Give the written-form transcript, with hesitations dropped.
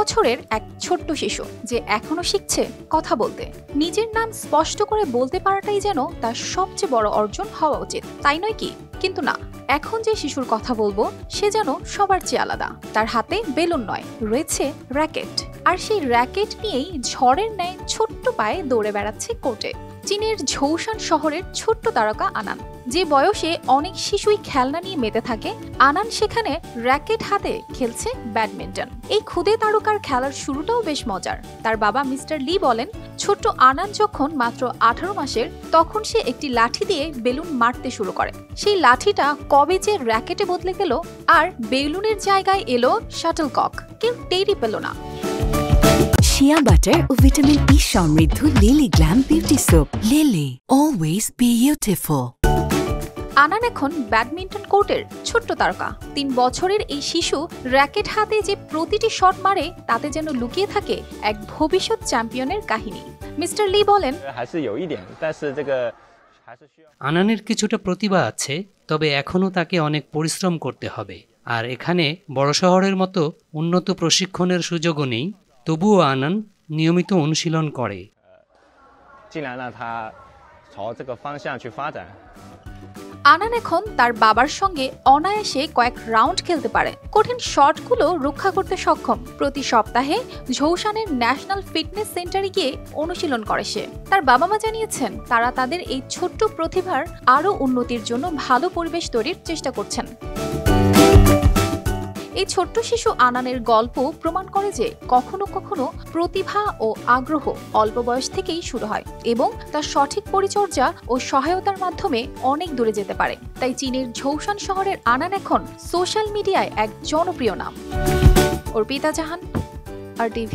বছরের এক ছোট্ট শিশু যে এখনো শিখছে কথা বলতে। নিজের নাম স্পষ্ট করে বলতে পারাটাই যেন তার সবচেয়ে বড় অর্জন হওয়া উচিত, তাই নয় কি? কিন্তু না, এখন যে শিশুর কথা বলবো সে যেন সবার চেয়ে আলাদা। তার হাতে বেলুন নয়, রয়েছে র্যাকেট। আর সেই র্যাকেট নিয়েই ঝড়ের ন্যায় ছোট্ট পায়ে দৌড়ে বেড়াচ্ছে কোর্টে। চীনের ঝৌসান শহরের ছোট্ট তারকা আনান। যে বয়সে অনেক শিশুই খেলনা নিয়ে মেতে থাকে, আনান সেখানে র্যাকেট হাতে খেলছে ব্যাডমিন্টন। এই ক্ষুদে তারকার খেলার শুরুটাও বেশ মজার। তার বাবা মিস্টার লি বলেন, ছোট্ট আনান যখন মাত্র 18 মাসের, তখন সে একটি লাঠি দিয়ে বেলুন মারতে শুরু করে। সেই লাঠিটা কবে যে র্যাকেটে বদলে গেল আর বেলুনের জায়গায় এলো শাটলকক, কেউ টেরই পেল না। শিয়া বাটার ও ভিটামিন ই সমৃদ্ধ Lily glam beauty soap. Lily, always beautiful. আনান এখন ব্যাডমিন্টন কোর্টের ছোট্ট তারকা। 3 বছরের এই শিশু র্যাকেট হাতে যে প্রতিটি শট মারে, তাতে যেন লুকিয়ে থাকে এক ভবিষ্যৎ চ্যাম্পিয়নের কাহিনী। মিস্টার লি বলেন, আনানের কিছুটা প্রতিভা আছে, তবে এখনও তাকে অনেক পরিশ্রম করতে হবে। আর এখানে বড় শহরের মতো উন্নত প্রশিক্ষণের সুযোগও নেই। তবুও আনান নিয়মিত অনুশীলন করে। আনান এখন তার বাবার সঙ্গে অনায়াসে কয়েক রাউন্ড খেলতে পারে, কঠিন শটগুলো রক্ষা করতে সক্ষম। প্রতি সপ্তাহে ঝৌসানের ন্যাশনাল ফিটনেস সেন্টারে গিয়ে অনুশীলন করে সে। তার বাবা মা জানিয়েছেন তারা তাদের এই ছোট্ট প্রতিভার আরও উন্নতির জন্য ভালো পরিবেশ তৈরির চেষ্টা করছেন। এই ছোট্ট শিশু আনানের গল্প প্রমাণ করে যে কখনো কখনো প্রতিভা ও আগ্রহ অল্প বয়স থেকেই শুরু হয় এবং তার সঠিক পরিচর্যা ও সহায়তার মাধ্যমে অনেক দূরে যেতে পারে। তাই চীনের ঝৌসান শহরের আনান এখন সোশ্যাল মিডিয়ায় এক জনপ্রিয় নাম। অর্পিতা জাহান, RTV।